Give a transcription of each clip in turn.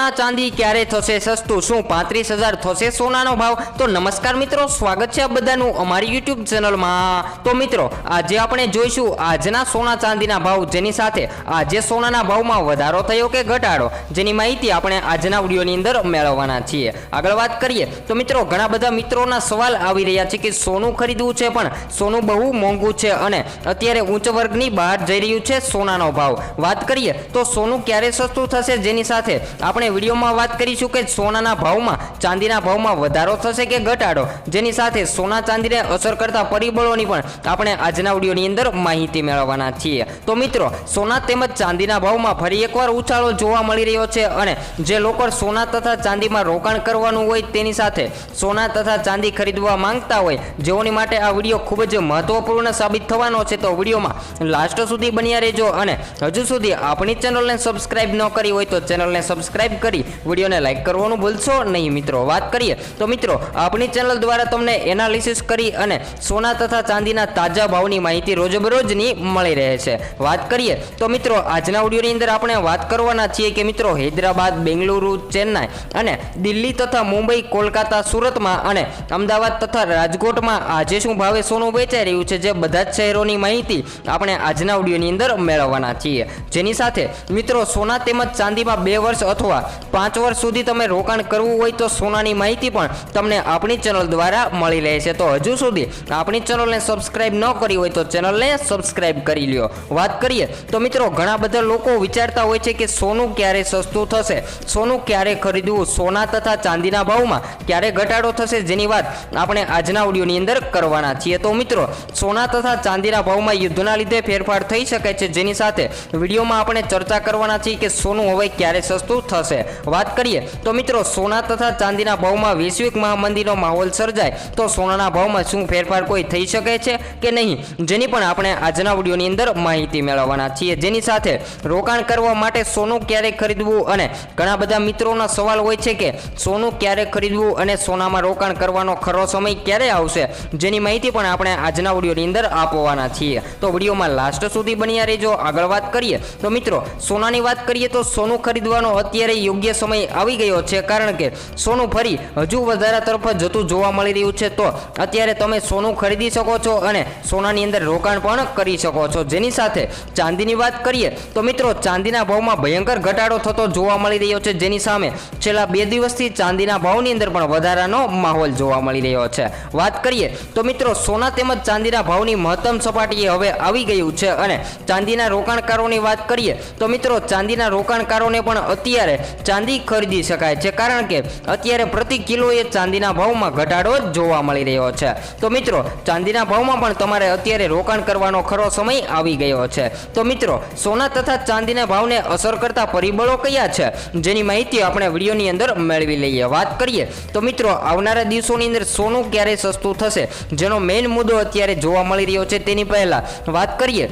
સોના ચાંદી ક્યારે થશે સસ્તું? શું 35,000 થશે સોનાનો ભાવ? તો નમસ્કાર મિત્રો, સ્વાગત છે આ બધાનું અમારી યુટ્યુબ ચેનલમાં। તો મિત્રો, આજે આપણે જોઈશું આજના સોના ચાંદીના ભાવ, જેની સાથે આજે સોનાના ભાવમાં વધારો થયો કે ઘટાડો, જેની માહિતી આપણે આજના વિડીયોની અંદર મેળવવાના છીએ। આગળ વાત કરીએ તો મિત્રો, ઘણા બધા મિત્રોના સવાલ આવી રહ્યા છે કે સોનું ખરીદવું છે પણ સોનું બહુ મોંઘું છે અને અત્યારે ઉચ્ચ વર્ગની બહાર જઈ રહ્યું છે સોનાનો ભાવ। વાત કરીએ તો સોનું ક્યારે સસ્તું થશે, જેની સાથે આપણે વિડીયોમાં વાત કરીશું કે સોનાના ભાવમાં ચાંદીના ભાવમાં વધારો થશે કે ઘટાડો, જેની સાથે સોના ચાંદીને અસર કરતા પરિબળોની પણ આપણે આજના વિડીયોની અંદર માહિતી મેળવવાના છીએ। તો મિત્રો, સોના તેમજ ચાંદીના ભાવમાં ફરી એકવાર ઉછાળો જોવા મળી રહ્યો છે અને જે લોકો સોના તથા ચાંદીમાં રોકાણ કરવાનું હોય તેની સાથે સોના તથા ચાંદી ખરીદવા માંગતા હોય, જેઓની માટે આ વિડીયો ખૂબ જ મહત્વપૂર્ણ સાબિત થવાનો છે। તો વિડીયોમાં લાસ્ટ સુધી બન્યા રહેજો અને હજુ સુધી આપણી ચેનલને સબસ્ક્રાઇબ ન કરી હોય તો ચેનલને સબસ્ક્રાઇબ કરી વિડીયોને લાઇક કરવાનું ભૂલશો નહીં મિત્રો। વાત કરીએ તો મિત્રો, આપણી ચેનલ દ્વારા તમને એનાલિસિસ કરી અને સોના તથા ચાંદીના તાજા ભાવની માહિતી રોજબરોજની મળી રહે છે। વાત કરીએ તો મિત્રો, આજના વિડીયોની અંદર આપણે વાત કરવાના છીએ કે મિત્રો, હૈદરાબાદ, બેંગલુરુ, ચેન્નાઈ અને દિલ્હી તથા મુંબઈ, કોલકાતા, સુરતમાં અને અમદાવાદ તથા રાજકોટમાં આજે શું ભાવે સોનું વેચાઈ રહ્યું છે, જે બધા જ શહેરોની માહિતી આપણે આજના વિડીયોની અંદર મેળવવાના છીએ। જેની સાથે મિત્રો, સોના તેમજ ચાંદીમાં 2 વર્ષ અથવા 5 વર્ષ સુધી તમે રોકાણ કરવું હોય તો સોનાની માહિતી પણ તમને આપણી ચેનલ દ્વારા મળી રહે છે। તો હજુ સુધી આપણી ચેનલને સબસ્ક્રાઇબ ન કરી હોય તો ચેનલને સબસ્ક્રાઇબ કરી લ્યો। વાત કરીએ તો મિત્રો, ઘણા બધા લોકો વિચારતા હોય છે કે સોનું ક્યારે સસ્તું થશે, સોનું ક્યારે ખરીદવું, સોના તથા ચાંદીના ભાવમાં ક્યારે ઘટાડો થશે, જેની વાત આપણે આજના વિડીયોની અંદર કરવાના છીએ। તો મિત્રો, સોના તથા ચાંદીના ભાવમાં યુદ્ધના લીધે ફેરફાર થઈ શકે છે, જેની સાથે વિડીયોમાં આપણે ચર્ચા કરવાના છીએ કે સોનું હવે ક્યારે સસ્તું થશે। વાત કરીએ તો મિત્રો, સોના તથા ચાંદીના ભાવમાં વૈશ્વિક મહામંદીનો માહોલ સર્જાય તો સોનાના ભાવમાં શું ફેરફાર કોઈ થઈ શકે છે કે નહીં, જેની પણ આપણે આજના વિડીયોની અંદર માહિતી મેળવવાના છીએ। જેની સાથે રોકાણ કરવા માટે સોનું ક્યારે ખરીદવું અને ઘણા બધા મિત્રોના સવાલ હોય છે કે સોનું ક્યારે ખરીદવું અને સોનામાં રોકાણ કરવાનો ખરો સમય ક્યારે આવશે, જેની માહિતી પણ આપણે આજના વિડીયોની અંદર આપવાના છીએ। તો વિડીયોમાં લાસ્ટ સુધી બન્યા રહેજો। આગળ વાત કરીએ તો મિત્રો, સોનાની વાત કરીએ તો સોનું ખરીદવાનો અત્યારે યોગ્ય સમય આવી ગયો છે, કારણ કે સોનું ફરી હજુ વધારા તરફ જતું જોવા મળી રહ્યું છે। તો અત્યારે તમે સોનું ખરીદી શકો છો અને સોનાની અંદર રોકાણ પણ કરી શકો છો। જેની સાથે ચાંદીની વાત કરીએ તો મિત્રો, ચાંદીના ભાવમાં ભયંકર ઘટાડો થતો જોવા મળી રહ્યો છે, જેની સામે છેલ્લા 2 દિવસથી ચાંદીના ભાવની અંદર પણ વધારાનો માહોલ જોવા મળી રહ્યો છે। વાત કરીએ તો મિત્રો, સોના તેમજ ચાંદીના ભાવની મહત્તમ સપાટીએ હવે આવી ગયું છે અને ચાંદીના રોકાણકારોની વાત કરીએ તો મિત્રો, ચાંદીના રોકાણકારોને પણ અત્યારે ચાંદી ખરીદી શકાય છે, કારણ કે અત્યારે પ્રતિ કિલોએ ચાંદીના ભાવમાં ઘટાડો જોવા મળી રહ્યો છે। તો મિત્રો, ચાંદીના ભાવમાં પણ તમારે અત્યારે રોકાણ કરવાનો ખરો સમય આવી ગયો છે। તો મિત્રો, સોના તથા ચાંદીના ભાવને અસર કરતા પરિબળો કયા છે, જેની માહિતી આપણે વિડીયોની અંદર મેળવી લઈએ। વાત કરીએ તો મિત્રો, આવનારા દિવસોની અંદર સોનું ક્યારે સસ્તું થશે, જેનો મેઇન મુદ્દો અત્યારે જોવા મળી રહ્યો છે, તેની પહેલા વાત કરીએ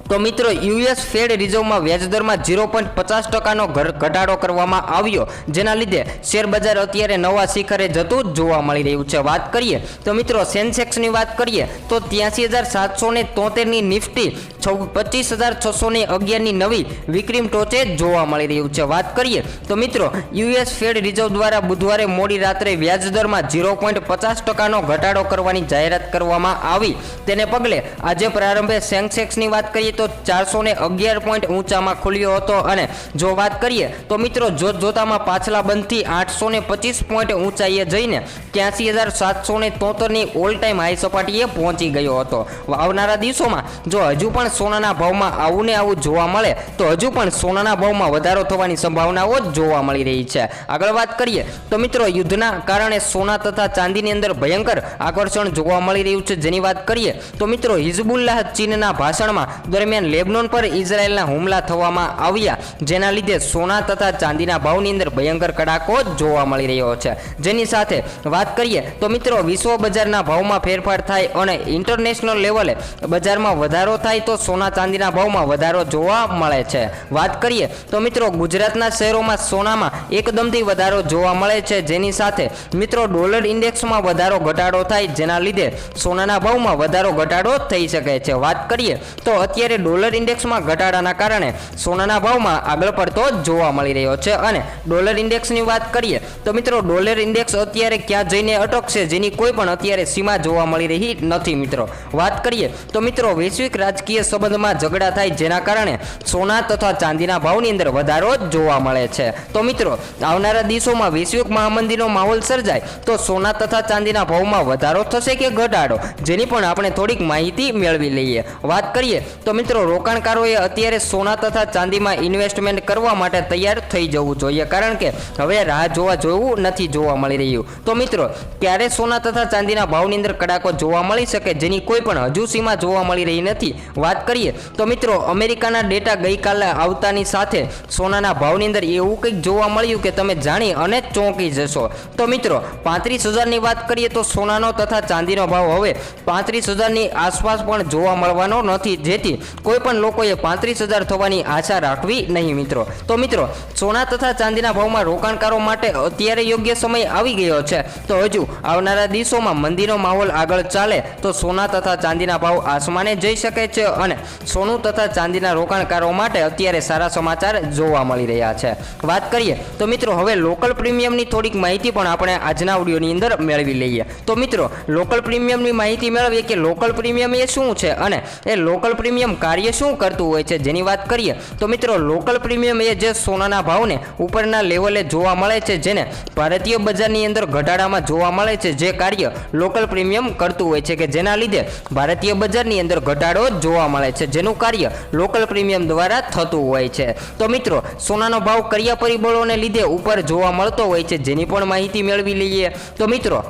તો મિત્રો, યુએસ ફેડ રિઝર્વમાં વ્યાજદરમાં 0.50%નો ઘટાડો કરવામાં આવ્યો, જેના લીધે શેર બજાર અત્યારે નવા શિખરે જતું જોવા મળી રહ્યું છે। વાત કરીએ તો મિત્રો, સેન્સેક્સની વાત કરીએ તો 83,773ની, નિફ્ટી 25,611ની નવી વિક્રમ ટોચે જોવા મળી રહ્યું છે। વાત કરીએ તો મિત્રો, યુએસ ફેડ રિઝર્વ દ્વારા બુધવારે મોડી રાત્રે વ્યાજદરમાં 0.50%નો ઘટાડો કરવાની જાહેરાત કરવામાં આવી, તેને પગલે આજે પ્રારંભે સેન્સેક્સની વાત કરીએ તો 411 પોઈન્ટ ઊંચામાં ખુલ્યો હતો અને જો વાત કરીએ તો મિત્રો, જોતામાં પાછલા બંધથી 825 પોઈન્ટ ઊંચાઈએ જઈને 83,773ની ઓલ ટાઈમ હાઈ સપાટીએ પહોંચી ગયો હતો। આવનારા દિવસોમાં જો હજુ પણ સોનાના ભાવમાં આવું ને આવું જોવા મળે તો હજુ પણ સોનાના ભાવમાં વધારો થવાની સંભાવનાઓ જોવા મળી રહી છે। આગળ વાત કરીએ તો મિત્રો, યુદ્ધના કારણે સોના તથા ચાંદીની અંદર ભયંકર આકર્ષણ જોવા મળી રહ્યું છે, જેની વાત કરીએ તો મિત્રો, હિઝબુલ્લાહ ચીનના ભાષણમાં દરમિયાન લેબનોન પર ઇઝરાયેલના હુમલા થવામાં આવ્યા, જેના લીધે સોના તથા ચાંદીના ભાવની અંદર ભયંકર કડાકો જોવા મળી રહ્યો છે। જેની સાથે વાત કરીએ તો મિત્રો, વિશ્વ બજારના ભાવમાં ફેરફાર થાય અને ઇન્ટરનેશનલ લેવલે બજારમાં વધારો થાય તો સોના ચાંદીના ભાવમાં વધારો જોવા મળે છે। વાત કરીએ તો મિત્રો, ગુજરાતના શહેરોમાં સોનામાં એકદમથી વધારો જોવા મળે છે, જેની સાથે મિત્રો ડોલર ઇન્ડેક્સમાં વધારો ઘટાડો થાય, જેના લીધે સોનાના ભાવમાં વધારો ઘટાડો થઈ શકે છે। વાત કરીએ તો અત્યારે અત્યારે ડોલર ઇન્ડેક્સમાં ઘટાડાના કારણે સોનાના ભાવમાં આગળ પડતો જોવા મળી રહ્યો છે। અને ડોલર ઇન્ડેક્સની વાત કરીએ તો મિત્રો ડોલર ઇન્ડેક્સ અત્યારે ક્યાં જઈને અટકશે જેની કોઈ પણ અત્યારે સીમા જોવા મળી રહી નથી। મિત્રો વાત કરીએ તો મિત્રો વૈશ્વિક રાજકીય સંબંધમાં ઝઘડા થાય જેના કારણે સોના તથા ચાંદીના ભાવની અંદર વધારો જોવા મળે છે। તો મિત્રો આવનારા દિવસોમાં વૈશ્વિક મહામંદીનો માહોલ સર્જાય તો સોના તથા ચાંદીના ભાવમાં વધારો થશે કે ઘટાડો જેની પણ આપણે થોડીક માહિતી મેળવી લઈએ। વાત કરીએ તો મિત્રો રોકાણકારોએ અત્યારે સોના તથા ચાંદીમાં ઇન્વેસ્ટમેન્ટ કરવા માટે તૈયાર થઈ જવું જોઈએ કારણ કે હવે રાહ જોવા જેવું નથી જોવા મળી રહ્યું। તો મિત્રો ક્યારે સોના તથા ચાંદીના ભાવની અંદર કડાકો જોવા મળી શકે જેની કોઈ પણ હજુ સીમા જોવા મળી રહી નથી। વાત કરીએ તો મિત્રો અમેરિકાના ડેટા ગઈકાલે આવતાની સાથે સોનાના ભાવની અંદર એવું કંઈક જોવા મળ્યું કે તમે જાણી અને ચોંકી જશો। તો મિત્રો 35,000ની વાત કરીએ તો સોનાનો તથા ચાંદીનો ભાવ હવે 35,000ની આસપાસ પણ જોવા મળવાનો નથી જેથી કોઈ પણ લોકોએ 35,000 થવાની આશા રાખવી નહીં મિત્રો। તો મિત્રો સોના તથા ચાંદીના ભાવમાં રોકાણકારો માટે અત્યારે યોગ્ય સમય આવી ગયો છે। તો હજુ આવનારા દિવસોમાં મંદીનો માહોલ આગળ ચાલે તો સોના તથા ચાંદીના ભાવ આસમાને જઈ શકે છે અને સોનું તથા ચાંદીના રોકાણકારો માટે અત્યારે સારા સમાચાર જોવા મળી રહ્યા છે। વાત કરીએ તો મિત્રો હવે લોકલ પ્રીમિયમની થોડીક માહિતી પણ આપણે આજના વિડીયોની અંદર મેળવી લઈએ। તો મિત્રો લોકલ પ્રીમિયમની માહિતી મેળવીએ કે લોકલ પ્રીમિયમ એ શું છે અને એ લોકલ પ્રીમિયમ કાર્ય શું કરતું હોય છે જેની વાત કરીએ તો મિત્રો લોકલ પ્રીમિયમ એ જે સોનાના ભાવને ઉપરના લેવલે જોવા મળે છે જેને ભારતીય બજારની અંદર ઘટાડામાં જોવા મળે છે જે કાર્ય લોકલ પ્રીમિયમ કરતું હોય છે કે જેના લીધે ભારતીય બજારની અંદર ઘટાડો જોવા મળે છે જેનું કાર્ય લોકલ પ્રીમિયમ દ્વારા થતું હોય છે। તો મિત્રો સોનાનો ભાવ કયા પરિબળોને લીધે ઉપર જોવા મળતો હોય છે જેની પણ માહિતી મેળવી લઈએ। તો મિત્રો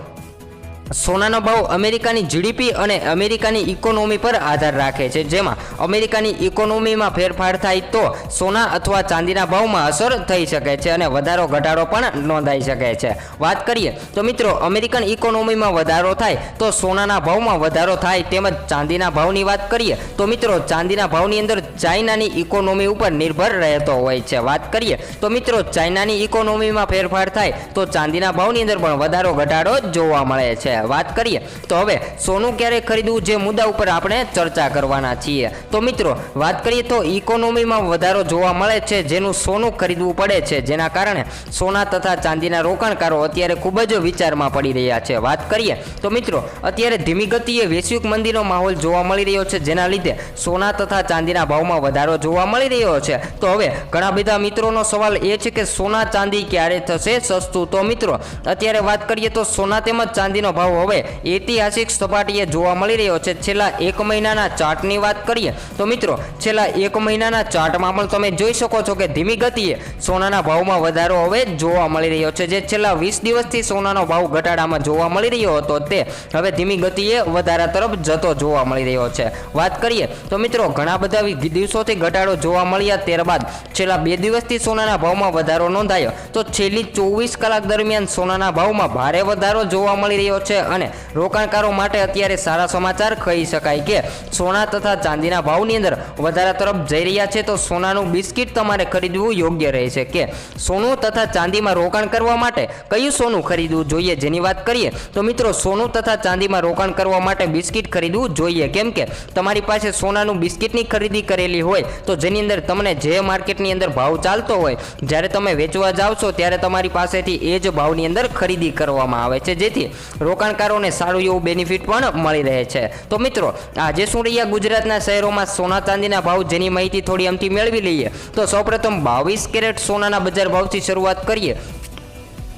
સોનાનો ભાવ અમેરિકાની જીડીપી અને અમેરિકાની ઇકોનોમી પર આધાર રાખે છે જેમાં અમેરિકાની ઇકોનોમીમાં ફેરફાર થાય તો સોના અથવા ચાંદીના ભાવમાં અસર થઈ શકે છે અને વધારો ઘટાડો પણ નોંધાઈ શકે છે। વાત કરીએ તો મિત્રો અમેરિકન ઇકોનોમીમાં વધારો થાય તો સોનાના ભાવમાં વધારો થાય તેમજ ચાંદીના ભાવની વાત કરીએ તો મિત્રો ચાંદીના ભાવની અંદર ચાઇનાની ઇકોનોમી ઉપર નિર્ભર રહેતો હોય છે। વાત કરીએ તો મિત્રો ચાઇનાની ઇકોનોમીમાં ફેરફાર થાય તો ચાંદીના ભાવની અંદર પણ વધારો ઘટાડો જોવા મળે છે। વાત કરીએ તો હવે સોનું ક્યારે ખરીદવું જે મુદ્દા ઉપર આપણે ચર્ચા કરવાના છીએ। તો મિત્રો વાત કરીએ તો ઇકોનોમીમાં વધારો જોવા મળે છે જેનું સોનું ખરીદવું પડે છે જેના કારણે સોના તથા ચાંદીના રોકાણકારો અત્યારે ખૂબ જ વિચારમાં પડી રહ્યા છે। વાત કરીએ તો મિત્રો અત્યારે ધીમી ગતિએ વૈશ્વિક મંદીનો માહોલ જોવા મળી રહ્યો છે જેના લીધે સોના તથા ચાંદીના ભાવમાં વધારો જોવા મળી રહ્યો છે। તો હવે ઘણા બધા મિત્રોનો સવાલ એ છે કે સોના ચાંદી ક્યારે થશે સસ્તું। તો મિત્રો અત્યારે વાત કરીએ તો સોના તેમજ ચાંદીનો ભાવ હવે ઐતિહાસિક સપાટીએ જોવા મળી રહ્યો છે। છેલ્લા એક મહિનાના ચાર્ટની વાત કરીએ તો મિત્રો છેલ્લા એક મહિનાના ચાર્ટમાં પણ તમે જોઈ શકો છો કે ધીમી ગતિએ સોનાના ભાવમાં વધારો હવે જોવા મળી રહ્યો છે જે છેલ્લા 20 દિવસથી સોનાનો ભાવ ઘટાડામાં જોવા મળી રહ્યો હતો તે હવે ધીમી ગતિએ વધારા તરફ જતો જોવા મળી રહ્યો છે। વાત કરીએ તો મિત્રો ઘણા બધા દિવસોથી ઘટાડો જોવા મળ્યા ત્યારબાદ છેલ્લા 2 દિવસથી સોનાના ભાવમાં વધારો નોંધાયો તો છેલ્લી 24 કલાક દરમિયાન સોનાના ભાવમાં ભારે વધારો જોવા મળી રહ્યો છે અને રોકાણકારો માટે અત્યારે સારા સમાચાર કહી શકાય કે સોના તથા ચાંદીના ભાવની અંદર વધારા તરફ જઈ રહ્યા છે। તો સોનાનું બિસ્કિટ તમારે ખરીદવું યોગ્ય રહેશે કે સોનું તથા ચાંદીમાં રોકાણ કરવા માટે કયું સોનું ખરીદવું જોઈએ જેની વાત કરીએ તો મિત્રો સોનું તથા ચાંદીમાં રોકાણ કરવા માટે બિસ્કિટ ખરીદવું જોઈએ કેમ કે તમારી પાસે સોનાનું બિસ્કિટની ખરીદી કરેલી હોય તો જેની અંદર તમને જે માર્કેટની અંદર ભાવ ચાલતો હોય જ્યારે તમે વેચવા જાવ છો ત્યારે તમારી પાસેથી એ જ ભાવની અંદર ખરીદી કરવામાં આવે છે જેથી રોકાણકારોને સારું એવું બેનિફિટ પણ મળી રહે છે। તો મિત્રો આજે શું રહ્યા ગુજરાતના શહેરોમાં સોના ચાંદીના ભાવ જેની માહિતી થોડી અમથી મેળવી લઈએ તો સૌપ્રથમ 22 કેરેટ સોનાના બજાર ભાવથી શરૂઆત કરીએ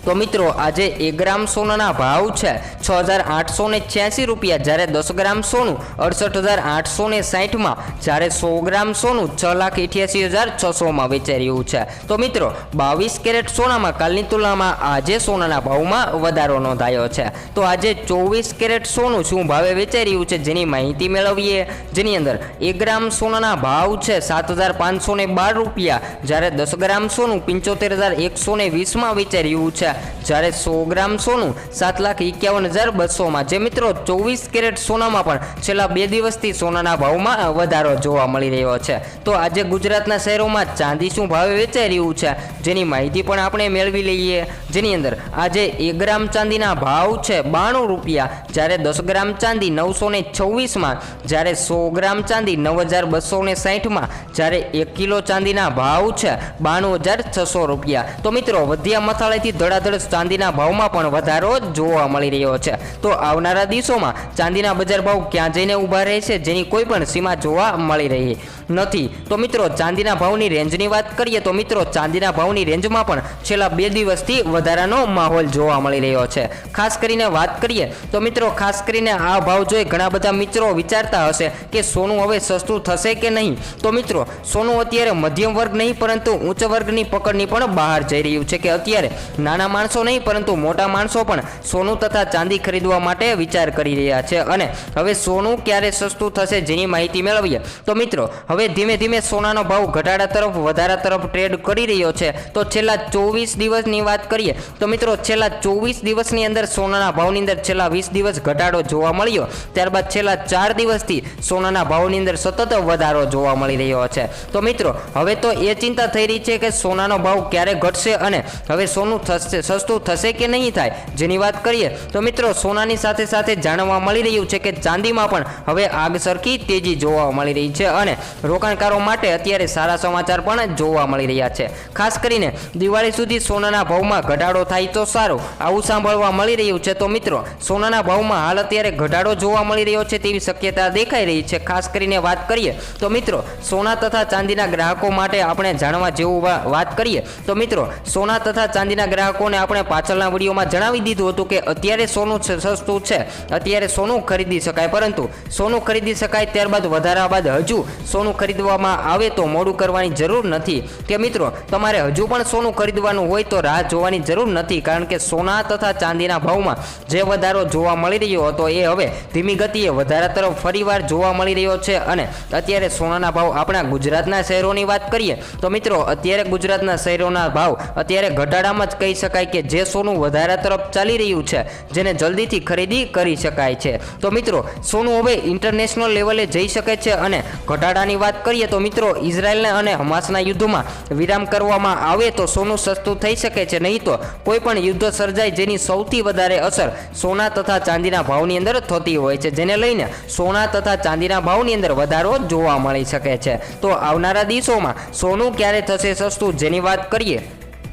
તો મિત્રો આજે 1 ગ્રામ સોનાના ભાવ છે 6,886 રૂપિયા જ્યારે 10 ગ્રામ સોનું 68,860 જ્યારે 100 ગ્રામ સોનું 6,88,600 વેચાઈ રહ્યું છે। તો મિત્રો 22 કેરેટ સોનામાં કાલની તુલનામાં આજે સોનાના ભાવમાં વધારો નોંધાયો છે। તો આજે 24 કેરેટ સોનું શું ભાવે વેચાઈ રહ્યું છે જેની માહિતી મેળવીએ જેની અંદર 1 ગ્રામ સોનાના ભાવ છે 7,512 રૂપિયા જ્યારે 10 ગ્રામ સોનું 75,120 વેચાઈ રહ્યું છે છે, જ્યારે 100 ગ્રામ સોનું 7,51,200માં, જે મિત્રો 24 કેરેટ સોનામાં પણ છેલ્લા 2 દિવસથી સોનાના ભાવમાં વધારો જોવા મળી રહ્યો છે. તો આજે ગુજરાતના શહેરોમાં ચાંદી શું ભાવે વેચાઈ રહ્યું છે જેની માહિતી પણ આપણે મેળવી લઈએ, જેની અંદર આજે 1 ગ્રામ ચાંદીના ભાવ છે 92 રૂપિયા, જ્યારે 10 ગ્રામ ચાંદી 926માં, જ્યારે 100 ગ્રામ ચાંદી 9,260માં, જ્યારે 1 કિલો ચાંદીના ભાવ છે 92,600 રૂપિયા. તો મિત્રો વધ્યા મથાળેથી ધડાધડ ચાંદીના ભાવમાં પણ વધારો જોવા મળી રહ્યો છે. તો આવનારા દિવસોમાં ચાંદીના બજાર ભાવ ક્યાં જઈને ઊભા રહે છે જેની કોઈ પણ સીમા જોવા મળી રહી નથી. તો મિત્રો ચાંદીના ભાવની રેન્જની વાત કરીએ તો મિત્રો ચાંદીના ભાવની રેન્જમાં પણ છેલ્લા 2 દિવસથી વધારાનો માહોલ જોવા મળી રહ્યો છે. ખાસ કરીને વાત કરીએ તો મિત્રો ખાસ કરીને આ ભાવ જોઈ ઘણા બધા મિત્રો વિચારતા હશે કે સોનું હવે સસ્તું થશે કે નહીં. તો મિત્રો સોનું અત્યારે મધ્યમ વર્ગ નહીં પરંતુ ઉચ્ચ વર્ગની પકડની પણ બહાર જઈ રહ્યું છે કે અત્યારે નાના માણસો નહીં પરંતુ મોટા માણસો પણ સોનું તથા ચાંદી ખરીદવા માટે વિચાર કરી રહ્યા છે. અને હવે સોનું ક્યારે સસ્તું થશે જેની માહિતી મેળવીએ તો મિત્રો હવે ધીમે ધીમે સોનાનો ભાવ ઘટાડા તરફ વધારા તરફ ટ્રેડ કરી રહ્યો છે. તો છેલ્લા 24 દિવસની વાત કરીએ તો મિત્રો છેલ્લા 24 દિવસની અંદર સોનાના ભાવની અંદર છેલ્લા 20 દિવસ ઘટાડો જોવા મળ્યો, ત્યારબાદ છેલ્લા 4 દિવસથી સોનાના ભાવની અંદર સતત વધારો જોવા મળી રહ્યો છે. તો મિત્રો હવે તો એ ચિંતા થઈ રહી છે કે સોનાનો ભાવ ક્યારે ઘટશે અને હવે સોનું સસ્તું થશે કે નહીં થાય. જેની વાત કરીએ તો મિત્રો સોનાની સાથે સાથે જાણવા મળી રહ્યું છે કે ચાંદીમાં પણ હવે આગ સરખી તેજી જોવા મળી રહી છે અને રોકાણકારો માટે અત્યારે સારા સમાચાર પણ જોવા મળી રહ્યા છે. ખાસ કરીને દિવાળી સુધી સોનાના ભાવમાં ઘટાડો થાય તો સારું, આવું સાંભળવા મળી રહ્યું છે. તો મિત્રો સોનાના ભાવમાં હાલ અત્યારે ઘટાડો જોવા મળી રહ્યો છે તેવી શક્યતા દેખાઈ રહી છે. ખાસ કરીને વાત કરીએ તો મિત્રો સોના તથા ચાંદીના ગ્રાહકો માટે આપણે જાણવા જેવું વાત કરીએ તો મિત્રો સોના તથા ચાંદીના ગ્રાહકોને આપણે પાછળના વિડીયોમાં જણાવી દીધું હતું કે અત્યારે સોનું સસ્તું છે, અત્યારે સોનું ખરીદી શકાય, પરંતુ સોનું ખરીદી શકાય ત્યારબાદ વધારા બાદ હજુ સોનું ખરીદવામાં આવે તો મોડું કરવાની જરૂર નથી કે મિત્રો તમારે હજુ પણ સોનું ખરીદવાનું હોય તો રાહ જોવાની જરૂર નથી, કારણ કે સોના તથા ચાંદીના ભાવમાં જે વધારો જોવા મળી રહ્યો હતો એ હવે ધીમી ગતિએ વધારા તરફ ફરીવાર જોવા મળી રહ્યો છે. અને અત્યારે સોનાના ભાવ આપણા ગુજરાતના શહેરોની વાત કરીએ તો મિત્રો અત્યારે ગુજરાતના શહેરોના ભાવ અત્યારે ઘટાડામાં જ કહી શકાય કે જે સોનું વધારા તરફ ચાલી રહ્યું છે જેને જલ્દીથી ખરીદી કરી શકાય છે. તો મિત્રો સોનું હવે ઇન્ટરનેશનલ લેવલે જઈ શકે છે. અને ઘટાડાની વાત કરીએ તો મિત્રો ઇઝરાયલને અને હમાસના યુદ્ધમાં વિરામ કરવામાં આવે તો સોનું સસ્તું થઈ શકે છે, નહીં તો કોઈ પણ યુદ્ધ સર્જાય જેની સૌથી વધારે અસર સોના તથા ચાંદીના ભાવની અંદર થતી હોય છે, જેને લઈને સોના તથા ચાંદીના ભાવની અંદર વધારો જોવા મળી શકે છે. તો આવનારા દિવસોમાં સોનું ક્યારે થશે સસ્તું જેની વાત કરીએ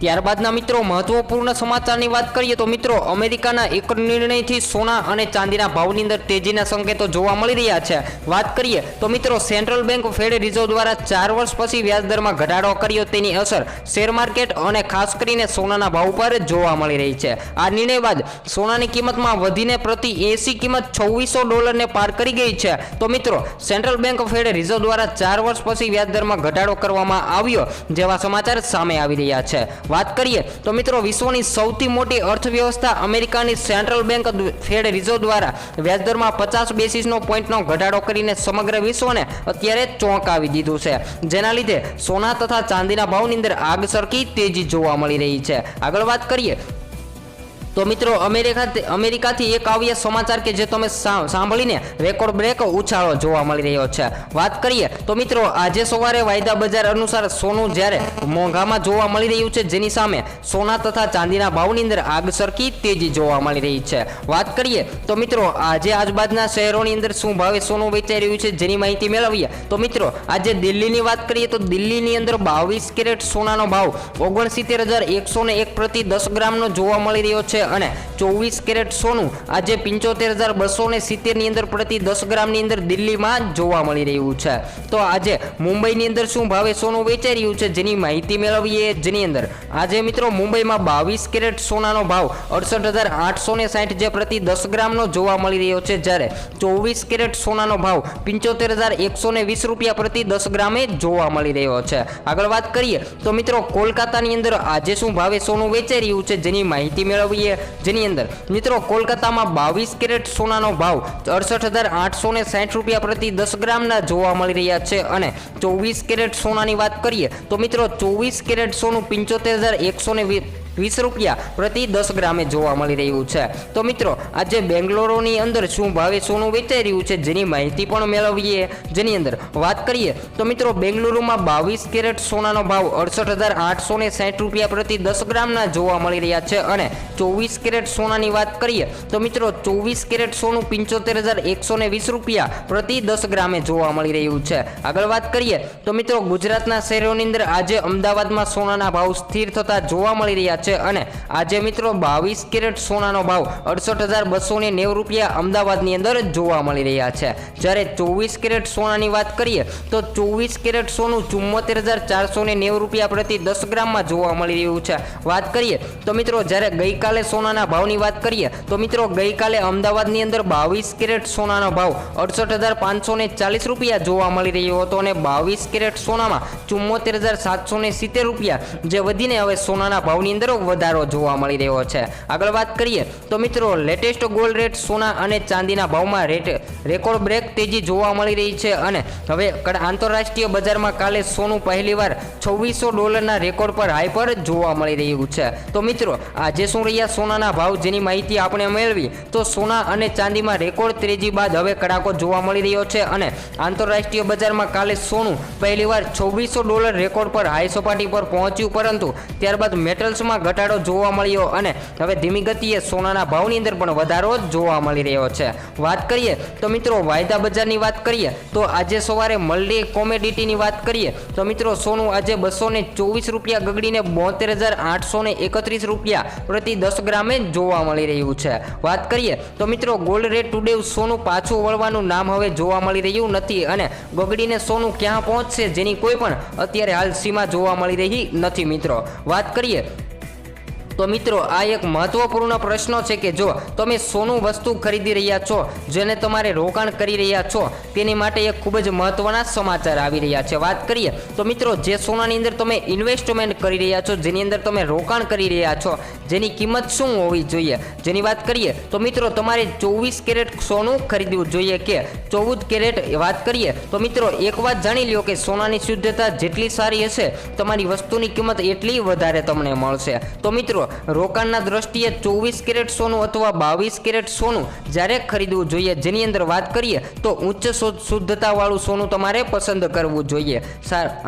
ત્યારબાદના મિત્રો મહત્વપૂર્ણ સમાચારની વાત કરીએ તો મિત્રો અમેરિકાના એક નિર્ણયથી સોના અને ચાંદીના ભાવની અંદર તેજીના સંકેતો જોવા મળી રહ્યા છે. વાત કરીએ તો મિત્રો સેન્ટ્રલ બેંક ફેડ રિઝર્વ દ્વારા 4 વર્ષ પછી વ્યાજદરમાં ઘટાડો કર્યો તેની અસર શેર માર્કેટ અને ખાસ કરીને સોનાના ભાવ પર જોવા મળી રહી છે. આ નિર્ણય બાદ સોનાની કિંમતમાં વધીને પ્રતિ 80 કિંમત $2600 પાર કરી ગઈ છે. તો મિત્રો સેન્ટ્રલ બેંક ફેડ રિઝર્વ દ્વારા 4 વર્ષ પછી વ્યાજદરમાં ઘટાડો કરવામાં આવ્યો જેવા સમાચાર સામે આવી રહ્યા છે. વાત કરીએ તો મિત્રો વિશ્વની સૌથી મોટી અર્થવ્યવસ્થા અમેરિકાની સેન્ટ્રલ બેંક ફેડ રિઝર્વ દ્વારા વ્યાજદરમાં 50 બેસિસનો પોઈન્ટનો ઘટાડો કરીને સમગ્ર વિશ્વને અત્યારે ચોંકાવી દીધું છે, જેના લીધે સોના તથા ચાંદીના ભાવની અંદર આગ સરખી તેજી જોવા મળી રહી છે. આગળ વાત કરીએ તો મિત્રો અમેરિકાથી એક આવ્યા સમાચાર કે જે તમે સાંભળીને રેકોર્ડ બ્રેક ઉછાળો જોવા મળી રહ્યો છે. વાત કરીએ તો મિત્રો આજે સવારે વાયદા બજાર અનુસાર સોનું જ્યારે મોંઘામાં જોવા મળી રહ્યું છે જેની સામે સોના તથા ચાંદીના ભાવની અંદર આગ સરખી તેજી જોવા મળી રહી છે. વાત કરીએ તો મિત્રો આજે આજુબાજુના શહેરોની અંદર શું ભાવે સોનું વેચાઈ રહ્યું છે જેની માહિતી મેળવીએ તો મિત્રો આજે દિલ્હીની વાત કરીએ તો દિલ્હીની અંદર 22 કેરેટ સોનાનો ભાવ 69,101 પ્રતિ 10 ગ્રામનો જોવા મળી રહ્યો છે અને 24 કેરેટ સોનું આજે 75,270 ની અંદર પ્રતિ 10 ગ્રામની અંદર દિલ્હીમાં જોવા મળી રહ્યું છે. તો આજે મુંબઈની અંદર શું ભાવે સોનું વેચાઈ રહ્યું છે જેની માહિતી મેળવીએ, જેની અંદર આજે મિત્રો મુંબઈમાં 22 કેરેટ સોનાનો ભાવ 68,860 જે પ્રતિ 10 ગ્રામનો જોવા મળી રહ્યો છે, જ્યારે 24 કેરેટ સોનાનો ભાવ 75,120 રૂપિયા પ્રતિ 10 ગ્રામે જોવા મળી રહ્યો છે. આગળ વાત કરીએ તો મિત્રો કોલકાતાની અંદર આજે શું ભાવે સોનું વેચાઈ રહ્યું છે જેની માહિતી મેળવીએ, જેની અંદર મિત્રો કોલકાતામાં 22 કેરેટ સોનાનો ભાવ 68,860 રૂપિયા પ્રતિ 10 ગ્રામના જોવા મળી રહ્યા છે અને 24 કેરેટ સોનાની વાત કરીએ તો મિત્રો 24 કેરેટ સોનું 75,120 20 રૂપિયા પ્રતિ 10 ગ્રામે જોવા મળી રહ્યું છે। તો મિત્રો આજે બેંગ્લોરની અંદર શું ભાવે સોનું વેચાઈ રહ્યું છે જેની માહિતી પણ મેળવીએ। જેની અંદર વાત કરીએ તો મિત્રો બેંગલુરુમાં 22 કેરેટ સોનાનો ભાવ 68,860 રૂપિયા પ્રતિ 10 ગ્રામના જોવા મળી રહ્યા છે અને 24 કેરેટ સોનાની વાત કરીએ તો મિત્રો 24 કેરેટ સોનું 75,120 રૂપિયા પ્રતિ 10 ગ્રામે જોવા મળી રહ્યું છે। આગળ વાત કરીએ તો મિત્રો ગુજરાતના શહેરોની અંદર આજે અમદાવાદમાં સોનાના ભાવ સ્થિર થતા જોવા મળી રહ્યા છે અને આજે મિત્રો 22 કેરેટ સોનાનો ભાવ 68,290 રૂપિયા અમદાવાદની અંદર જોવા મળી રહ્યા છે। જ્યારે 24 કેરેટ સોનાની વાત કરીએ તો 24 કેરેટ સોનું 74,490 રૂપિયા પ્રતિ 10 ગ્રામમાં જોવા મળી રહ્યું છે। વાત કરીએ તો મિત્રો જ્યારે ગઈકાલે સોનાના ભાવની વાત કરીએ તો મિત્રો ગઈકાલે અમદાવાદની અંદર 22 કેરેટ સોનાનો ભાવ 68,540 રૂપિયા જોવા મળી રહ્યો હતો અને 22 કેરેટ સોનામાં 74,770 રૂપિયા જે વધીને હવે સોનાના ભાવની અંદર વધારો જોવા મળી રહ્યો છે। આગળ વાત કરીએ તો મિત્રો લેટેસ્ટ ગોલ્ડ રેટ સોના અને ચાંદીના ભાવમાં રેકોર્ડ બ્રેક તેજી જોવા મળી રહી છે અને હવે આંતરરાષ્ટ્રીય બજારમાં કાલે સોનું પહેલીવાર $2600 રેકોર્ડ પર હાઈ પર જોવા મળી રહ્યું છે। તો મિત્રો આજે શું રહ્યા સોનાના ભાવ જેની માહિતી આપણે મેળવી તો સોના અને ચાંદીમાં રેકોર્ડ તેજી બાદ હવે કડાકો જોવા મળી રહ્યો છે અને આંતરરાષ્ટ્રીય બજારમાં કાલે સોનું પહેલીવાર $2600 રેકોર્ડ પર હાઈ સપાટી પર પહોંચ્યું પરંતુ ત્યારબાદ મેટલ્સમાં ઘટાડો જોવા મળ્યો અને હવે ધીમી ગતિએ સોનાના ભાવની અંદર પણ વધારો જોવા મળી રહ્યો છે। વાત કરીએ તો મિત્રો વાયદા બજારની વાત કરીએ તો આજે સવારે મલ્ટી કોમોડિટીની વાત કરીએ તો મિત્રો સોનું આજે 224 રૂપિયા ગગડીને 72,831 રૂપિયા પ્રતિ 10 ગ્રામે જોવા મળી રહ્યું છે। વાત કરીએ તો મિત્રો ગોલ્ડ રેટ ટુડે સોનું પાછું વળવાનું નામ હવે જોવા મળી રહ્યું નથી અને ગગડીને સોનું ક્યાં પહોંચશે જેની કોઈ પણ અત્યારે હાલ સીમા જોવા મળી રહી નથી। મિત્રો વાત કરીએ તો મિત્રો આ એક મહત્વપૂર્ણ પ્રશ્ન છે કે જો તમે સોનું વસ્તુ ખરીદી રહ્યા છો જેને તમારે રોકાણ કરી રહ્યા છો તેની માટે એક ખૂબ જ મહત્વના સમાચાર આવી રહ્યા છે। વાત કરીએ તો મિત્રો જે સોનાની અંદર તમે ઇન્વેસ્ટમેન્ટ કરી રહ્યા છો જેની અંદર તમે રોકાણ કરી રહ્યા છો જેની કિંમત શું હોવી જોઈએ જેની વાત કરીએ તો મિત્રો તમારે 24 કેરેટ સોનું ખરીદવું જોઈએ કે 14 કેરેટ। વાત કરીએ તો મિત્રો એક વાત જાણી લ્યો કે સોનાની શુદ્ધતા જેટલી સારી હશે તમારી વસ્તુની કિંમત એટલી વધારે તમને મળશે। તો મિત્રો રોકાણના દ્રષ્ટિએ 24 કેરેટ સોનું અથવા 22 કેરેટ સોનું જ્યારે ખરીદવું જોઈએ જેની અંદર વાત કરીએ તો ઉચ્ચ શુદ્ધતાવાળું સોનું તમારે પસંદ કરવું જોઈએ।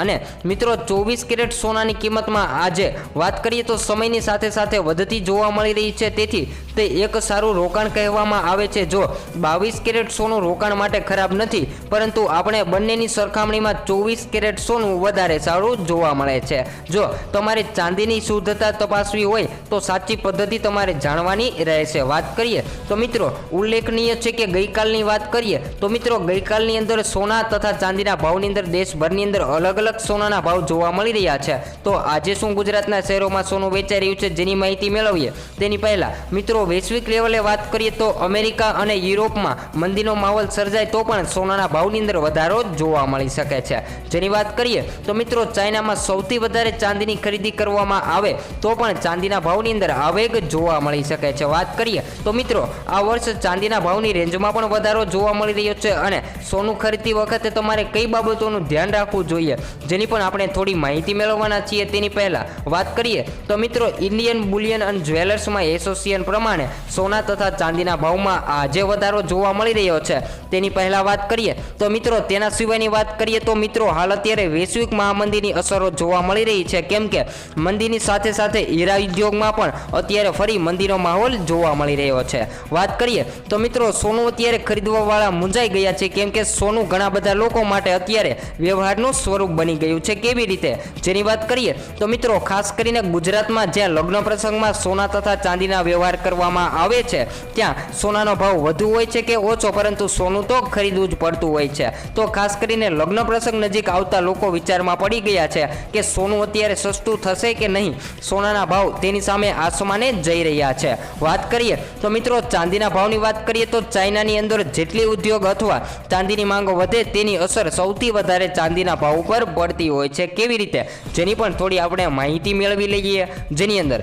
અને મિત્રો 24 કેરેટ સોનાની કિંમતમાં આજે વાત કરીએ તો સમયની સાથે સાથે વધતી જોવા મળી રહી છે તેથી તે એક સારું રોકાણ કહેવામાં આવે છે। જો 22 કેરેટ સોનું રોકાણ માટે ખરાબ નથી પરંતુ આપણે બંનેની સરખામણીમાં 24 કેરેટ સોનું વધારે સારું જોવા મળે છે। જો તમારે ચાંદીની શુદ્ધતા તપાસવી હોય તો સાચી પદ્ધતિ તમારે જાણવાની રહેશે। વાત કરીએ તો મિત્રો ઉલ્લેખનીય છે કે ગઈકાલની વાત કરીએ તો મિત્રો ગઈકાલની અંદર સોના તથા ચાંદીના ભાવની અંદર દેશભરની અંદર અલગ અલગ સોનાના ભાવ જોવા મળી રહ્યા છે। તો આજે શું ગુજરાતના શહેરોમાં સોનું વેચાઈ રહ્યું છે જેની માહિતી મેળવીએ તેની પહેલા મિત્રો વૈશ્વિક લેવલે વાત કરીએ તો અમેરિકા અને યુરોપમાં મંદીનો માહોલ સર્જાય તો પણ સોનાના ભાવની અંદર વધારો જોવા મળી શકે છે। જેની વાત કરીએ તો મિત્રો ચાઇનામાં સૌથી વધારે ચાંદીની ખરીદી કરવામાં આવે તો પણ ચાંદીના ભાવની અંદર આવેગ જોવા મળી શકે છે। વાત કરીએ તો મિત્રો આ વર્ષ ચાંદીના ભાવની રેન્જમાં પણ વધારો જોવા મળી રહ્યો છે અને સોનું ખરીદતી વખતે તમારે કઈ બાબતોનું ધ્યાન રાખવું જોઈએ જેની પણ આપણે થોડી માહિતી મેળવવાના છીએ। તેની પહેલા વાત કરીએ તો મિત્રો ઇન્ડિયન બુલિયન અને જ્વેલર્સમાં એસોસિએશન પ્રમાણે સોના તથા ચાંદીના ભાવમાં આજે વધારો જોવા મળી રહ્યો છે। તેની પહેલા વાત કરીએ તો મિત્રો તેના સિવાયની વાત કરીએ તો મિત્રો હાલ અત્યારે વૈશ્વિક મહામંદીની અસરો જોવા મળી રહી છે કેમ કે મંદીની સાથે સાથે હીરા ઉદ્યોગમાં પણ અત્યારે ફરી મંદીનો માહોલ જોવા મળી રહ્યો છે। વાત કરીએ તો મિત્રો સોનું અત્યારે ખરીદવાવાળા મૂંઝાઈ ગયા છે કેમ કે સોનું ઘણા બધા લોકો માટે અત્યારે વ્યવહારનું સ્વરૂપ બની ગયું છે। કેવી રીતે જેની વાત કરીએ તો મિત્રો ખાસ કરીને ગુજરાતમાં જ્યાં લગ્ન પ્રસંગમાં સોના તથા ચાંદીના વ્યવહાર કરવામાં આવે છે ત્યાં સોનાનો ભાવ વધુ હોય છે કે ઓછો પરંતુ સોનું તો ખરીદવું જ પડતું હોય છે। તો ખાસ કરીને લગ્ન પ્રસંગ નજીક આવતા લોકો વિચારમાં પડી ગયા છે કે સોનું અત્યારે સસ્તું થશે કે નહીં। સોનાના ભાવ તેની સામે આસમાને જઈ રહ્યા છે। વાત કરીએ તો મિત્રો ચાંદીના ભાવની વાત કરીએ તો ચાઇનાની અંદર જેટલી ઉદ્યોગ અથવા ચાંદીની માંગ વધે તેની અસર સૌથી વધારે ચાંદીના ભાવ ઉપર પડતી હોય છે। કેવી રીતે જેની પણ થોડી આપણે માહિતી મેળવી લઈએ જેની અંદર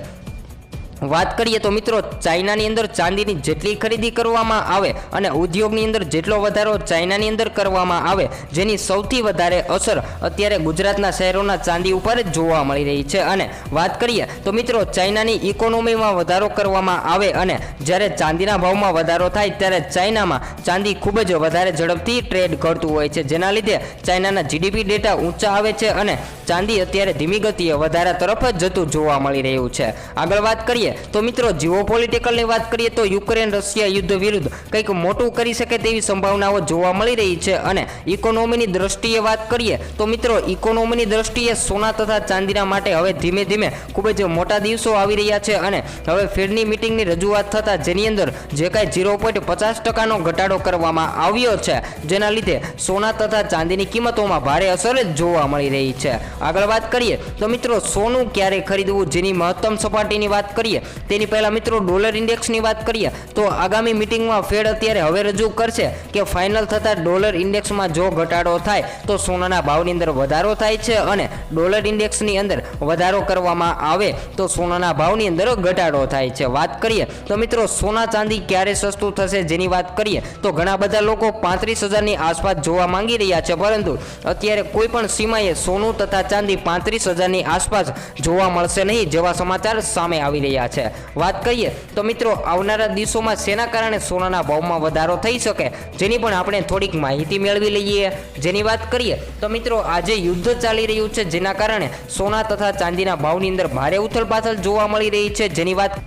વાત કરીએ તો મિત્રો ચાઇનાની અંદર ચાંદીની જેટલી ખરીદી કરવામાં આવે અને ઉદ્યોગની અંદર જેટલો વધારો ચાઇનાની અંદર કરવામાં આવે, જેની સૌથી વધારે અસર અત્યારે ગુજરાતના શહેરોના ચાંદી ઉપર જ જોવા મળી રહી છે. અને વાત કરીએ તો મિત્રો ચાઇનાની ઇકોનોમીમાં વધારો કરવામાં આવે અને જ્યારે ચાંદીના ભાવમાં વધારો થાય ત્યારે ચાઇનામાં ચાંદી ખૂબ જ વધારે ઝડપથી ટ્રેડ કરતું હોય છે, જેના લીધે ચાઇનાના જીડીપી ડેટા ઊંચા આવે છે અને ચાંદી અત્યારે ધીમી ગતિએ વધારા તરફ જતું જોવા મળી રહ્યું છે. આગળ વાત કરીએ તો મિત્રો જીઓપોલિટિકલની વાત કરીએ તો યુક્રેન રશિયા યુદ્ધ વિરુદ્ધ કંઈક મોટું કરી શકે તેવી સંભાવનાઓ જોવા મળી રહી છે. અને ઇકોનોમીની દ્રષ્ટિએ વાત કરીએ તો મિત્રો ઇકોનોમીની દ્રષ્ટિએ સોના તથા ચાંદીના માટે હવે ધીમે ધીમે ખૂબ જ મોટા દિવસો આવી રહ્યા છે અને હવે ફેડની મિટિંગની રજૂઆત થતાં જેની અંદર જે કાંઈ 0.50% ઘટાડો કરવામાં આવ્યો છે, જેના લીધે સોના તથા ચાંદીની કિંમતોમાં ભારે અસર જોવા મળી રહી છે. આગળ વાત કરીએ તો મિત્રો સોનું ક્યારે ખરીદવું, જેની મહત્તમ સપાટીની વાત કરીએ તેની પહેલા મિત્રો ડોલર ઇન્ડેક્સની વાત કરીએ તો આગામી મિટિંગમાં ફેડ અત્યારે હવે રજૂ કરશે કે ફાઇનલ થતા ડોલર ઇન્ડેક્સમાં જો ઘટાડો થાય તો સોનાના ભાવની અંદર વધારો થાય છે અને ડોલર ઇન્ડેક્સની અંદર વધારો કરવામાં આવે તો સોનાના ભાવની અંદર ઘટાડો થાય છે. વાત કરીએ તો મિત્રો સોના ચાંદી ક્યારે સસ્તું થશે, જેની વાત કરીએ તો ઘણા બધા લોકો 35,000ની આસપાસ જોવા માંગી રહ્યા છે, પરંતુ અત્યારે કોઈ પણ સીમાએ સોનું તથા ચાંદી 35,000ની આસપાસ જોવા મળશે નહીં, જેવા સમાચાર સામે આવી રહ્યા છે. વાત કરીએ તો મિત્રો આવનારા દિવસોમાં શેના કારણે સોનાના ભાવમાં વધારો થઈ શકે, જેની પણ આપણે થોડીક માહિતી મેળવી લઈએ. જેની વાત કરીએ તો મિત્રો આજે યુદ્ધ ચાલી રહ્યું છે, જેના કારણે સોના તથા ચાંદીના ભાવની અંદર ભારે ઉથલપાથલ જોવા મળી રહી છે. જેની વાત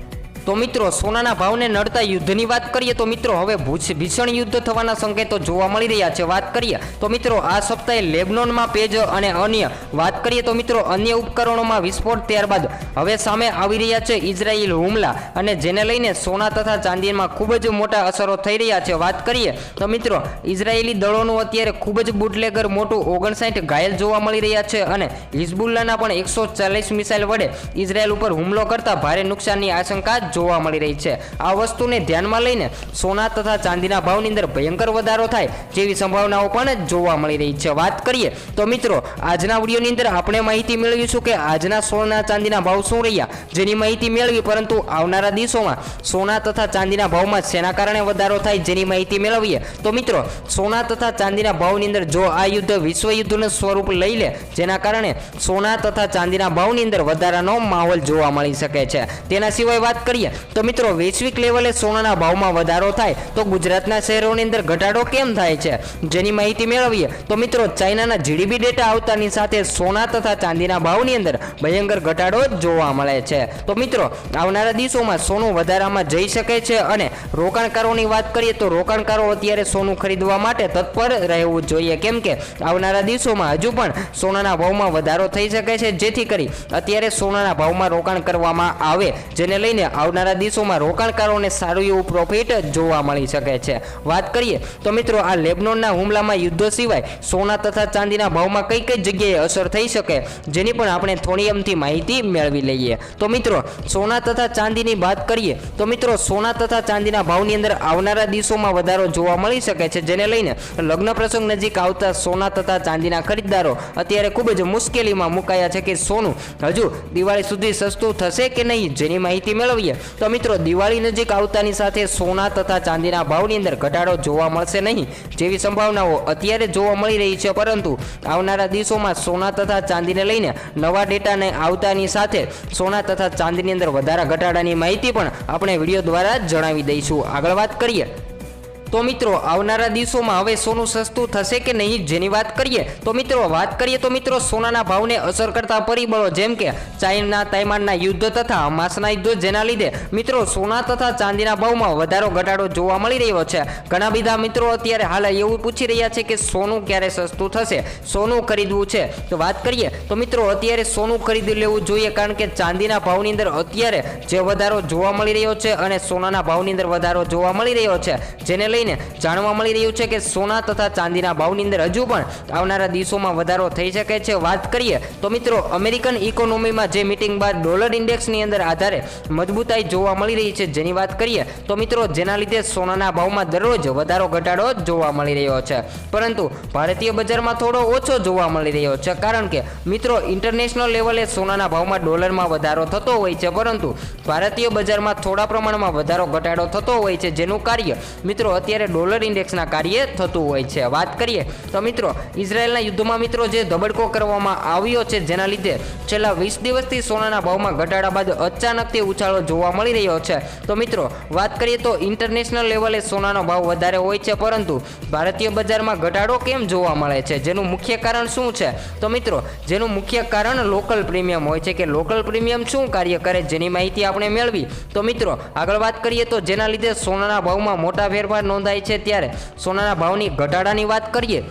તો મિત્રો સોનાના ભાવને નડતા યુદ્ધની વાત કરીએ તો મિત્રો હવે ભીષણ યુદ્ધ થવાના સંકેતો જોવા મળી રહ્યા છે. વાત કરીએ તો મિત્રો આ સપ્તાહે લેબનોનમાં પેજ અને અન્ય વાત કરીએ તો મિત્રો અન્ય ઉપકરણોમાં વિસ્ફોટ, ત્યારબાદ હવે સામે આવી રહ્યા છે ઇઝરાયેલ હુમલા, અને જેને લઈને સોના તથા ચાંદીમાં ખૂબ જ મોટા અસરો થઈ રહ્યા છે. વાત કરીએ તો મિત્રો ઇઝરાયેલી દળોનું અત્યારે ખૂબ જ બુટલેગર મોટું 59 ઘાયલ જોવા મળી રહ્યા છે અને હિઝબુલ્લાના પણ 140 મિસાઇલ વડે ઇઝરાયેલ ઉપર હુમલો કરતા ભારે નુકસાનની આશંકા જોવા મળી રહી છે. આ વસ્તુને ધ્યાનમાં લઈને સોના તથા ચાંદીના ભાવની અંદર ભયંકર વધારો થાય જેવી સંભાવનાઓ પણ જોવા મળી રહી છે. વાત કરીએ તો મિત્રો આજના વિડીયોની અંદર આપણે માહિતી મેળવીશું કે આજના સોના ચાંદીના ભાવ શું રહ્યા, જેની માહિતી મેળવી, પરંતુ આવનારા દિવસોમાં સોના તથા ચાંદીના ભાવમાં શેના કારણે વધારો થાય જેની માહિતી મેળવીએ તો મિત્રો સોના તથા ચાંદીના ભાવની અંદર જો આ યુદ્ધ વિશ્વ યુદ્ધનું સ્વરૂપ લઈ લે, જેના કારણે સોના તથા ચાંદીના ભાવની અંદર વધારાનો માહોલ જોવા મળી શકે છે. તેના સિવાય વાત કરીએ તો મિત્રો વૈશ્વિક લેવલે સોનાના ભાવમાં વધારો થાય તો ગુજરાતના શહેરોની અંદર ઘટાડો કેમ થાય છે, જેની માહિતી મેળવીએ તો મિત્રો ચાઇનાના જીડીપી ડેટા આવતાની સાથે સોના તથા ચાંદીના ભાવની અંદર ભયંકર ઘટાડો જોવા મળે છે. તો મિત્રો આવનારા દિવસોમાં સોનું વધારામાં જઈ શકે છે અને રોકાણકારોની વાત કરીએ તો રોકાણકારો અત્યારે સોનું ખરીદવા માટે તત્પર રહેવું જોઈએ, કેમ કે આવનારા દિવસોમાં હજુ પણ સોનાના ભાવમાં વધારો થઈ શકે છે, જેથી કરી અત્યારે સોનાના ભાવમાં રોકાણ કરવામાં આવે, જેને લઈને આવનારા દિવસોમાં રોકાણકારોને સારું એવું પ્રોફિટ જોવા મળી શકે છે. વાત કરીએ તો મિત્રો આ લેબનોનના હુમલામાં યુદ્ધ સિવાય સોના તથા ચાંદીના ભાવમાં કઈ કઈ જગ્યાએ અસર થઈ શકે, જેની પણ આપણે થોડી અમથી માહિતી મેળવી લઈએ. તો મિત્રો સોના તથા ચાંદીની વાત કરીએ તો મિત્રો સોના તથા ચાંદીના ભાવની અંદર આવનારા દિવસોમાં વધારો જોવા મળી શકે છે, જેને લઈને લગ્ન પ્રસંગ નજીક આવતા સોના તથા ચાંદીના ખરીદદારો અત્યારે ખૂબ જ મુશ્કેલીમાં મુકાયા છે કે સોનું હજુ દિવાળી સુધી સસ્તું થશે કે નહીં, જેની માહિતી મેળવીએ તો મિત્રો દિવાળી નજીક આવતાની સાથે સોના તથા ચાંદીના ભાવની અંદર ઘટાડો જોવા મળશે નહીં જેવી સંભાવનાઓ અત્યારે જોવા મળી રહી છે, પરંતુ આવનારા દિવસોમાં સોના તથા ચાંદીને લઈને નવા ડેટાને આવતાની સાથે સોના તથા ચાંદીની અંદર વધારા ઘટાડાની માહિતી પણ આપણે વિડીયો દ્વારા જણાવી દઈશું. આગળ વાત કરીએ તો મિત્રો આવનારા દિવસોમાં હવે સોનું સસ્તું થશે કે નહીં, જેની વાત કરીએ તો મિત્રો સોનાના ભાવને અસર કરતા પરિબળો જેમ કે ચાઇના તાઇવાનના યુદ્ધ તથા હમાસના યુદ્ધ, જેના લીધે મિત્રો સોના તથા ચાંદીના ભાવમાં વધારો ઘટાડો જોવા મળી રહ્યો છે. ઘણા બધા મિત્રો અત્યારે હાલ એવું પૂછી રહ્યા છે કે સોનું ક્યારે સસ્તું થશે, સોનું ખરીદવું છે. તો વાત કરીએ તો મિત્રો અત્યારે સોનું ખરીદી લેવું જોઈએ, કારણ કે ચાંદીના ભાવની અંદર અત્યારે જે વધારો જોવા મળી રહ્યો છે અને સોનાના ભાવની અંદર વધારો જોવા મળી રહ્યો છે, જેને લઈને જાણવા મળી રહ્યું છે કે સોના તથા ચાંદીના ભાવની અંદર હજુ પણ આવનારા દિવસોમાં વધારો થઈ શકે છે. વાત કરીએ તો મિત્રો અમેરિકન ઇકોનોમીમાં જે મિટિંગ બાદ ડોલર ઇન્ડેક્સની અંદર આધારે મજબૂતાઈ જોવા મળી રહી છે, જેની વાત કરીએ તો મિત્રો જેના લીધે સોનાના ભાવમાં દરરોજ વધારો ઘટાડો જોવા મળી રહ્યો છે, પરંતુ ભારતીય બજારમાં થોડો ઓછો જોવા મળી રહ્યો છે. કારણ કે મિત્રો ઇન્ટરનેશનલ લેવલે સોનાના ભાવમાં ડોલરમાં વધારો થતો હોય છે, પરંતુ ભારતીય બજારમાં થોડા પ્રમાણમાં વધારો ઘટાડો થતો હોય છે, જેનું કાર્ય મિત્રો અત્યારે ડોલર ઇન્ડેક્સના કાર્ય થતું હોય છે. વાત કરીએ તો મિત્રો ઇઝરાયલના યુદ્ધમાં મિત્રો જે ધબડકો કરવામાં આવ્યો છે, જેના લીધે છેલ્લા 20 દિવસથી સોનાના ભાવમાં ઘટાડા બાદ અચાનકથી ઉછાળો જોવા મળી રહ્યો છે. તો મિત્રો વાત કરીએ તો ઇન્ટરનેશનલ લેવલે સોનાનો ભાવ વધારે હોય છે, પરંતુ ભારતીય બજારમાં ઘટાડો કેમ જોવા મળે છે, જેનું મુખ્ય કારણ શું છે? તો મિત્રો જેનું મુખ્ય કારણ લોકલ પ્રીમિયમ હોય છે કે લોકલ પ્રીમિયમ શું કાર્ય કરે, જેની માહિતી આપણે મેળવી. તો મિત્રો આગળ વાત કરીએ તો જેના લીધે સોનાના ભાવમાં મોટા ફેરફાર નોંધાય છે. ત્યારે સોનાના ભાવની ઘટાડાની વાત કરીએ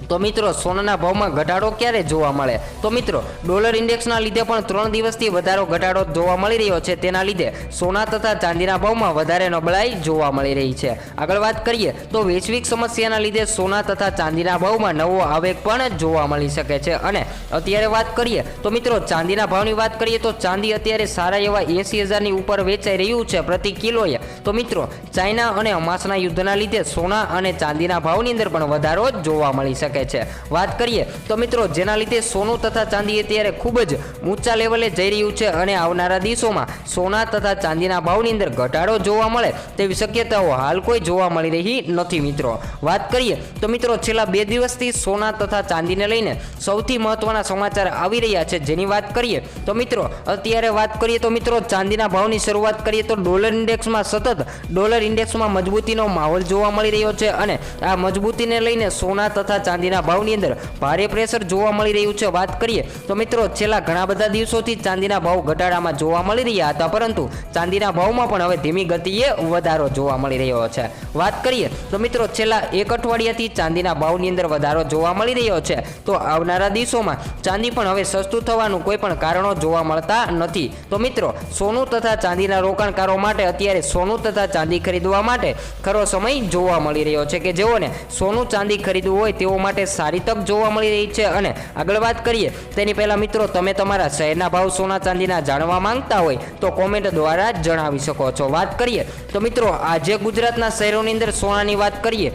તો મિત્રો સોનાના ભાવમાં ઘટાડો ક્યારે જોવા મળે? તો મિત્રો ડોલર ઇન્ડેક્સના લીધે પણ 3 દિવસથી વધારો ઘટાડો જોવા મળી રહ્યો છે. તેના લીધે સોના તથા ચાંદીના ભાવમાં વધારે નબળાઈ જોવા મળી રહી છે. આગળ વાત કરીએ તો વૈશ્વિક સમસ્યાના લીધે સોના તથા ચાંદીના ભાવમાં નવો આવેગ પણ જોવા મળી શકે છે. અને અત્યારે વાત કરીએ તો મિત્રો ચાંદીના ભાવની વાત કરીએ તો ચાંદી અત્યારે સારા એવા 80,000ની ઉપર વેચાઈ રહ્યું છે પ્રતિ કિલોએ. તો મિત્રો ચાઇના અને હમાસના યુદ્ધના લીધે સોના અને ચાંદીના ભાવની અંદર પણ વધારો જોવા મળી શકે છે. વાત કરીએ તો મિત્રો જેના લીધે સોનું તથા ચાંદી અત્યારે ખૂબ જ ઊંચા લેવલે જઈ રહ્યું છે, અને આવનારા દિવસોમાં સોના તથા ચાંદીના ભાવની અંદર ઘટાડો જોવા મળે તેવી શક્યતાઓ હાલ કોઈ જોવા મળી રહી નથી. મિત્રો વાત કરીએ તો મિત્રો છેલ્લા 2 દિવસથી સોના તથા ચાંદીને લઈને સૌથી મહત્વના સમાચાર આવી રહ્યા છે, જેની વાત કરીએ તો મિત્રો અત્યારે વાત કરીએ તો મિત્રો ચાંદીના ભાવની શરૂઆત કરીએ તો ડોલર ઇન્ડેક્સમાં સતત ડોલર ઇન્ડેક્સમાં મજબૂતીનો માહોલ જોવા મળી રહ્યો છે, અને આ મજબૂતીને લઈને સોના તથા ચાંદીના ભાવની અંદર ભારે પ્રેશર જોવા મળી રહ્યું છે. વાત કરીએ તો મિત્રો છેલ્લા ઘણા બધા દિવસોથી ચાંદીના ભાવ ઘટાડામાં જોવા મળી રહ્યા હતા, પરંતુ ચાંદીના ભાવમાં પણ હવે ધીમી ગતિએ વધારો જોવા મળી રહ્યો છે. વાત કરીએ તો મિત્રો છેલ્લા 1 અઠવાડિયાથી ચાંદીના ભાવની અંદર વધારો જોવા મળી રહ્યો છે. તો આવનારા દિવસોમાં ચાંદી પણ હવે સસ્તું થવાનું કોઈ પણ કારણો જોવા મળતા નથી. તો મિત્રો સોનું તથા ચાંદીના રોકાણકારો માટે અત્યારે સોનું તથા ચાંદી ખરીદવા માટે ખરો સમય જોવા મળી રહ્યો છે, કે જેઓને સોનું ચાંદી ખરીદવું હોય તેઓ માટે સારી તક જોવા મળી રહી છે. અને આગળ વાત કરીએ તેની પહેલા મિત્રો તમે તમારા શહેરના ભાવ સોના ચાંદીના જાણવા માંગતા હોય તો કોમેન્ટ દ્વારા જણાવી શકો છો. વાત કરીએ તો મિત્રો આજે ગુજરાતના શહેરોની અંદર સોનાની વાત કરીએ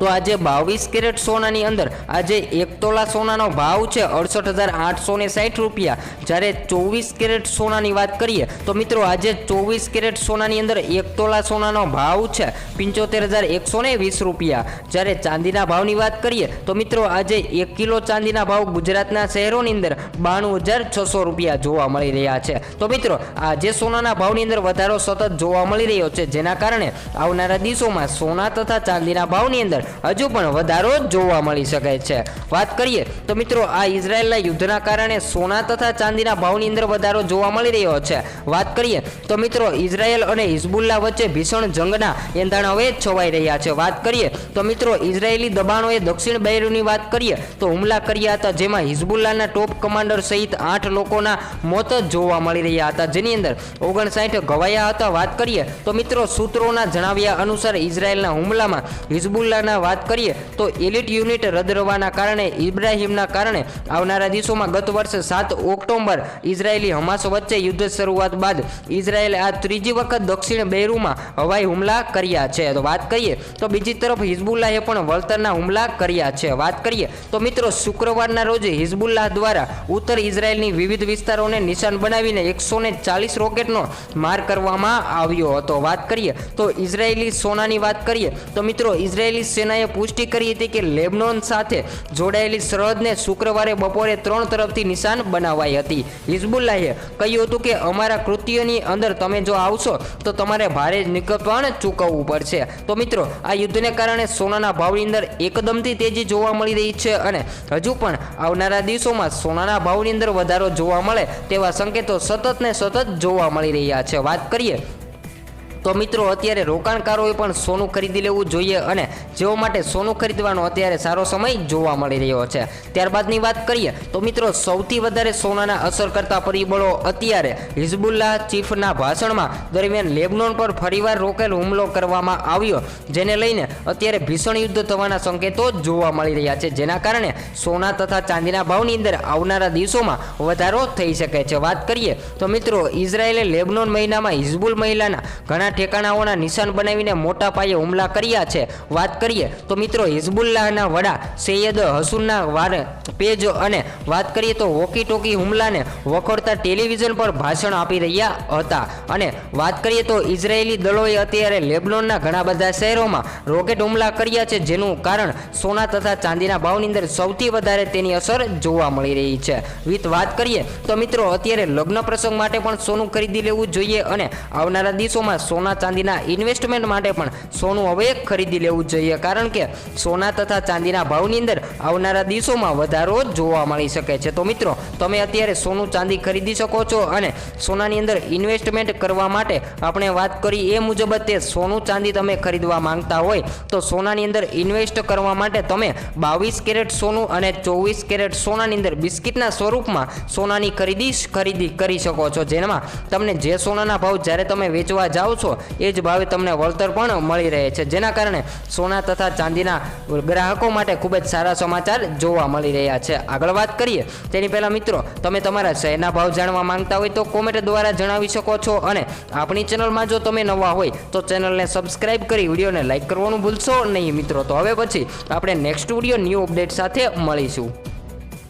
તો આજે 22 કેરેટ સોનાની અંદર આજે 1 તોલા સોનાનો ભાવ છે 68,860 રૂપિયા. જ્યારે 24 કેરેટ સોનાની વાત કરીએ તો મિત્રો આજે 24 કેરેટ સોનાની અંદર 1 તોલા સોનાનો ભાવ છે 75,120 રૂપિયા. જ્યારે ચાંદીના ભાવની વાત કરીએ તો મિત્રો આજે 1 કિલો ચાંદીના ભાવ ગુજરાતના શહેરોની અંદર 92,600 રૂપિયા જોવા મળી રહ્યા છે. તો મિત્રો આજે સોનાના ભાવની અંદર વધારો સતત જોવા મળી રહ્યો છે, જેના કારણે આવનારા દિવસોમાં સોના તથા ચાંદીના ભાવની અંદર હજુ પણ વધારો જોવા મળી શકે છે. વાત કરીએ તો મિત્રો આ ઇઝરાયલના યુદ્ધના કારણે સોના તથા ચાંદીના ભાવની અંદર વધારો જોવા મળી રહ્યો છે. વાત કરીએ તો મિત્રો ઇઝરાયલ અને હિઝબુલ્લા વચ્ચે ભીષણ જંગના એંધાણ હવે છવાઈ રહ્યા છે. વાત કરીએ તો મિત્રો ઇઝરાયેલી દબાણોએ દક્ષિણ બૈરૂની વાત કરીએ તો હુમલા કર્યા હતા, જેમાં હિઝબુલ્લાના ટોપ કમાન્ડર સહિત 8 લોકોના મોત જોવા મળી રહ્યા હતા, જેની અંદર 59 ઘવાયા હતા. વાત કરીએ તો મિત્રો સૂત્રોના જણાવ્યા અનુસાર ઇઝરાયલના હુમલામાં હિઝબુલ્લાના વાત કરીએ તો એલિટ યુનિટ રદ રવાના કારણે ઇબ્રાહિમના કારણે આવનારા દિવસોમાં ગત વર્ષે 7 ઓક્ટોબર ઇઝરાયેલી હમાસ વચ્ચે યુદ્ધ શરૂઆત બાદ ઇઝરાયેલે આ ત્રીજી વખત દક્ષિણ બૈરૂમાં હવાઈ હુમલા કર્યા છે. તો વાત કરીએ તો બીજી તરફ હિઝબુલ્લાહે પણ વળતરના હુમલા કર્યા છે. વાત કરીએ તો મિત્રો શુક્રવારના રોજ હિઝબુલ્લાહ દ્વારા ઉત્તર ઇઝરાયેલની વિવિધ વિસ્તારોને નિશાન બનાવીને 140 રોકેટનો માર કરવામાં આવ્યો હતો. વાત કરીએ તો ઇઝરાયેલી સોનાની વાત કરીએ તો મિત્રો ઇઝરાયેલી સેનાએ પુષ્ટિ કરી હતી કે લેબનોન સાથે જોડાયેલી સરહદને શુક્રવારે બપોરે 3 તરફથી નિશાન બનાવાઈ હતી. હિઝબુલ્લાહે કહ્યું હતું કે અમારા કૃત્યની અંદર તમે જો આવશો તો તમારે ભારે નિકટ પણ ચૂકવવું પડશે. તો મિત્રો આ યુદ્ધને કારણે સોનાના ભાવની અંદર એકદમથી તેજી જોવા મળી રહી છે, અને હજુ પણ આવનારા દિવસોમાં સોનાના ભાવની અંદર વધારો જોવા મળે તેવા સંકેતો સતત ને સતત જોવા મળી રહ્યા છે. વાત કરીએ તો મિત્રો અત્યારે રોકાણકારોએ પણ સોનું ખરીદી લેવું જોઈએ અને જેઓ માટે સોનું ખરીદવાનો અત્યારે સારો સમય જોવા મળી રહ્યો છે. ત્યારબાદની વાત કરીએ તો મિત્રો સૌથી વધારે સોનાના અસર કરતા પરિબળો અત્યારે હિઝબુલ્લાહ ચીફના ભાષણમાં દરમિયાન લેબનોન પર ફરીવાર રોકેલ હુમલો કરવામાં આવ્યો, જેને લઈને અત્યારે ભીષણ યુદ્ધ થવાના સંકેતો જોવા મળી રહ્યા છે, જેના કારણે સોના તથા ચાંદીના ભાવની અંદર આવનારા દિવસોમાં વધારો થઈ શકે છે. વાત કરીએ તો મિત્રો ઇઝરાયેલે લેબનોન મહિનામાં હિઝબુલ મહિલાના ઘણા ઠેકાણાઓના નિશાન બનાવીને મોટા પાયે હુમલા કર્યા છે. વાત કરીએ તો મિત્રો હિઝબુલ્લાહના વડા સૈયદ હસુનના પેજ અને વાત કરીએ તો વોકી ટોકી હુમલાને વખોડતા ટેલિવિઝન પર ભાષણ આપી રહ્યા હતા. અને વાત કરીએ તો ઇઝરાયેલી દળોએ અત્યારે લેબનોનના ઘણા બધા શહેરોમાં રોકેટ હુમલા કર્યા છે, જેનું કારણ સોના તથા ચાંદીના ભાવની અંદર સૌથી વધારે તેની અસર જોવા મળી રહી છે. વાત કરીએ તો મિત્રો અત્યારે લગ્ન પ્રસંગ માટે પણ સોનું ખરીદી લેવું જોઈએ અને આવનારા દિવસોમાં સોના ચાંદીના ઇન્વેસ્ટમેન્ટ માટે પણ સોનું હવે ખરીદી લેવું જોઈએ, કારણ કે સોના તથા ચાંદીના ભાવની અંદર આવનારા દિવસોમાં વધારો જોવા મળી શકે છે. તો મિત્રો તમે અત્યારે સોનું ચાંદી ખરીદી શકો છો અને સોનાની અંદર ઇન્વેસ્ટમેન્ટ કરવા માટે આપણે વાત કરી એ મુજબ તે સોનું ચાંદી તમે ખરીદવા માંગતા હોય તો સોનાની અંદર ઇન્વેસ્ટ કરવા માટે તમે 22 કેરેટ સોનું અને 24 કેરેટ સોનાની અંદર બિસ્કિટના સ્વરૂપમાં સોનાની ખરીદી કરી શકો છો, જેમાં તમને જે સોનાના ભાવ જ્યારે તમે વેચવા જાઓ છો એ જ ભાવે તમને વળતર પણ મળી રહે છે, જેના કારણે સોના તથા ચાંદીના ગ્રાહકો માટે ખૂબ જ સારા સમાચાર જોવા મળી રહ્યા છે. આગળ વાત કરીએ તેની પહેલાં મિત્રો તમે તમારા શહેરના ભાવ જાણવા માંગતા હોય તો કોમેન્ટ દ્વારા જણાવી શકો છો અને આપણી ચેનલમાં જો તમે નવા હોય તો ચેનલને સબસ્ક્રાઇબ કરી વિડીયોને લાઇક કરવાનું ભૂલશો નહીં મિત્રો. તો હવે પછી આપણે નેક્સ્ટ વિડીયો ન્યૂ અપડેટ સાથે મળીશું.